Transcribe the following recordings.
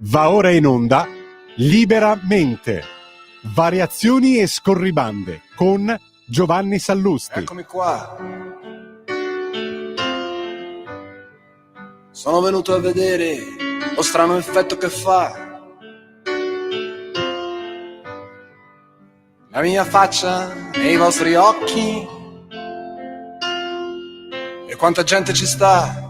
Va ora in onda Liberamente, variazioni e scorribande con Giovanni Sallusti. Eccomi qua. Sono venuto a vedere lo strano effetto che fa la mia faccia nei vostri occhi e quanta gente ci sta.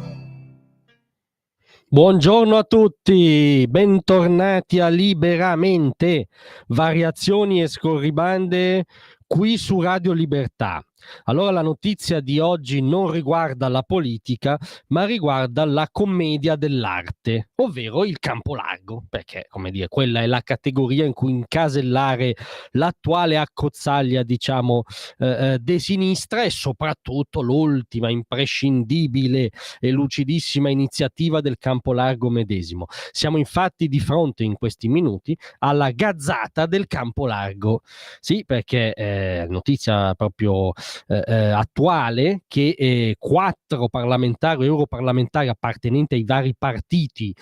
Buongiorno a tutti, bentornati a Liberamente, variazioni e scorribande qui su Radio Libertà. Allora la notizia di oggi non riguarda la politica, ma riguarda la commedia dell'arte, ovvero il campo largo, perché, come dire, quella è la categoria in cui incasellare l'attuale accozzaglia, diciamo, de sinistra e soprattutto l'ultima imprescindibile e lucidissima iniziativa del campo largo medesimo. Siamo infatti di fronte in questi minuti alla gazzata del campo largo. Sì, perché notizia proprio attuale che 4 parlamentari, europarlamentari appartenenti ai vari partiti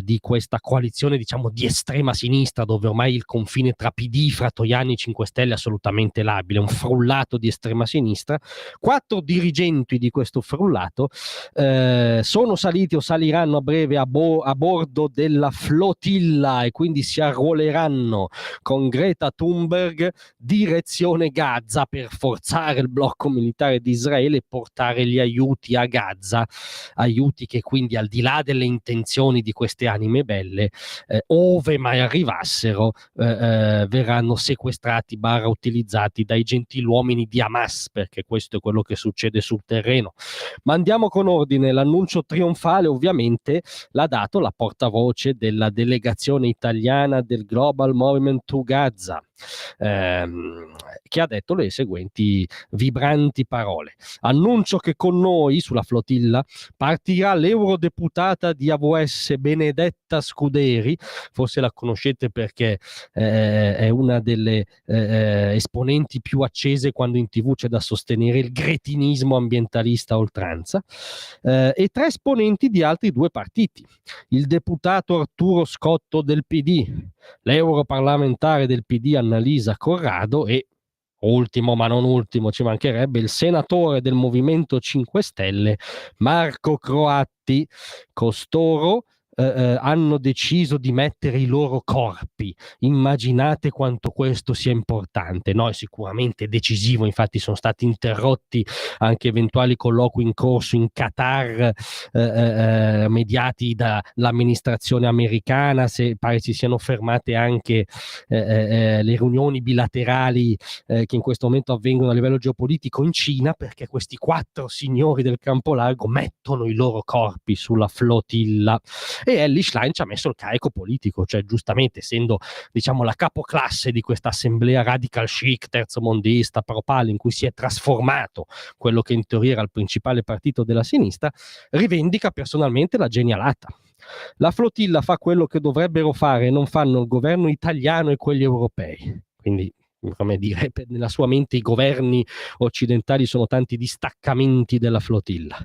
di questa coalizione, diciamo, di estrema sinistra, dove ormai il confine tra PD, Fratoianni e 5 Stelle è assolutamente labile, un frullato di estrema sinistra. 4 dirigenti di questo frullato sono saliti o saliranno a breve a bordo della flotilla e quindi si arruoleranno con Greta Thunberg direzione Gaza per forzare il blocco militare di Israele e portare gli aiuti a Gaza, aiuti che quindi, al di là delle intenzioni di queste anime belle, ove mai arrivassero, verranno sequestrati / utilizzati dai gentiluomini di Hamas, perché questo è quello che succede sul terreno. Ma andiamo con ordine. L'annuncio trionfale ovviamente l'ha dato la portavoce della delegazione italiana del Global Movement to Gaza, che ha detto le seguenti vibranti parole: annuncio che con noi sulla flotilla partirà l'eurodeputata di AVS Benedetta Scuderi. Forse la conoscete perché è una delle esponenti più accese quando in TV c'è da sostenere il gretinismo ambientalista a oltranza, e 3 esponenti di altri 2 partiti: il deputato Arturo Scotto del PD, l'europarlamentare del PD Annalisa Corrado e, ultimo ma non ultimo, ci mancherebbe, il senatore del Movimento 5 Stelle Marco Croatti. Costoro hanno deciso di mettere i loro corpi. Immaginate quanto questo sia importante. No, è sicuramente decisivo, infatti sono stati interrotti anche eventuali colloqui in corso in Qatar, mediati dall'amministrazione americana. Se pare si siano fermate anche le riunioni bilaterali che in questo momento avvengono a livello geopolitico in Cina, perché questi 4 signori del campo largo mettono i loro corpi sulla flotilla. E Elly Schlein ci ha messo il carico politico, cioè giustamente, essendo, diciamo, la capoclasse di questa assemblea radical chic, terzomondista, pro-pale, in cui si è trasformato quello che in teoria era il principale partito della sinistra, rivendica personalmente la genialata. La flotilla fa quello che dovrebbero fare e non fanno il governo italiano e quelli europei. Quindi, come dire, nella sua mente i governi occidentali sono tanti distaccamenti della flotilla.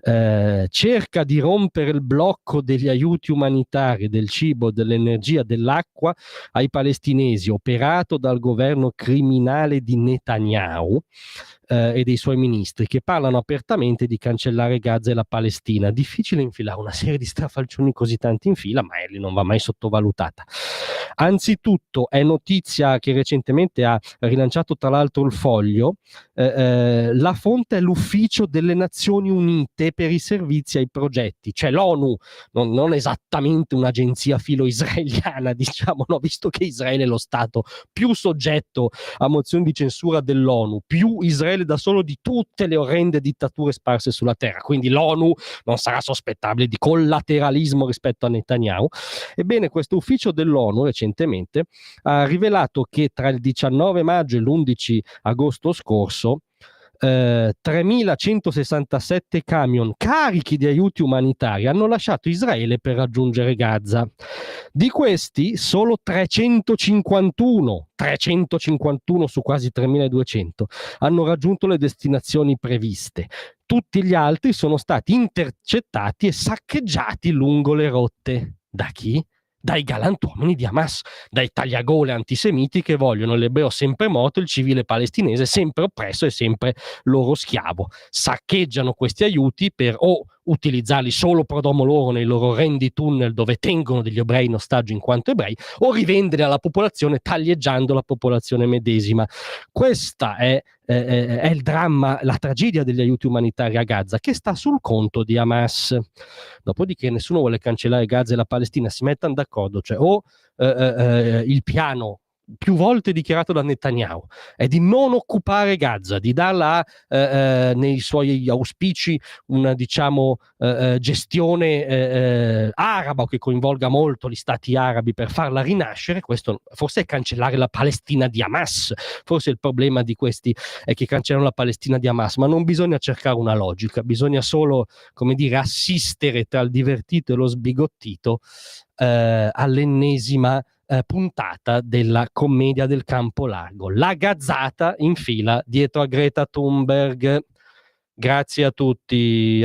Cerca di rompere il blocco degli aiuti umanitari, del cibo, dell'energia, dell'acqua ai palestinesi, operato dal governo criminale di Netanyahu e dei suoi ministri, che parlano apertamente di cancellare Gaza e la Palestina. Difficile infilare una serie di strafalcioni così tanti in fila, ma Elly non va mai sottovalutata. Anzitutto è notizia che recentemente ha rilanciato tra l'altro il Foglio, la fonte è l'Ufficio delle Nazioni Unite per i servizi ai progetti, cioè l'ONU, non esattamente un'agenzia filo-israeliana, diciamo, no, visto che Israele è lo Stato più soggetto a mozioni di censura dell'ONU, più Israele da solo di tutte le orrende dittature sparse sulla terra, quindi l'ONU non sarà sospettabile di collateralismo rispetto a Netanyahu. Ebbene, questo ufficio dell'ONU recentemente ha rivelato che tra il 19 maggio e l'11 agosto scorso 3.167 camion carichi di aiuti umanitari hanno lasciato Israele per raggiungere Gaza. Di questi solo 351 su quasi 3.200 hanno raggiunto le destinazioni previste. Tutti gli altri sono stati intercettati e saccheggiati lungo le rotte. Da chi? Dai galantuomini di Hamas, dai tagliagole antisemiti che vogliono l'ebreo sempre morto, il civile palestinese sempre oppresso e sempre loro schiavo. Saccheggiano questi aiuti per o utilizzarli solo pro domo loro nei loro rendi-tunnel dove tengono degli ebrei in ostaggio in quanto ebrei, o rivendere alla popolazione taglieggiando la popolazione medesima. Questa è il dramma, la tragedia degli aiuti umanitari a Gaza, che sta sul conto di Hamas. Dopodiché nessuno vuole cancellare Gaza e la Palestina, si mettano d'accordo, cioè o il piano più volte dichiarato da Netanyahu è di non occupare Gaza, di darla nei suoi auspici una gestione araba che coinvolga molto gli stati arabi per farla rinascere. Questo forse è cancellare la Palestina di Hamas, forse il problema di questi è che cancellano la Palestina di Hamas, ma non bisogna cercare una logica, bisogna solo, come dire, assistere tra il divertito e lo sbigottito all'ennesima puntata della commedia del campo largo, la gazzata in fila dietro a Greta Thunberg. Grazie a tutti.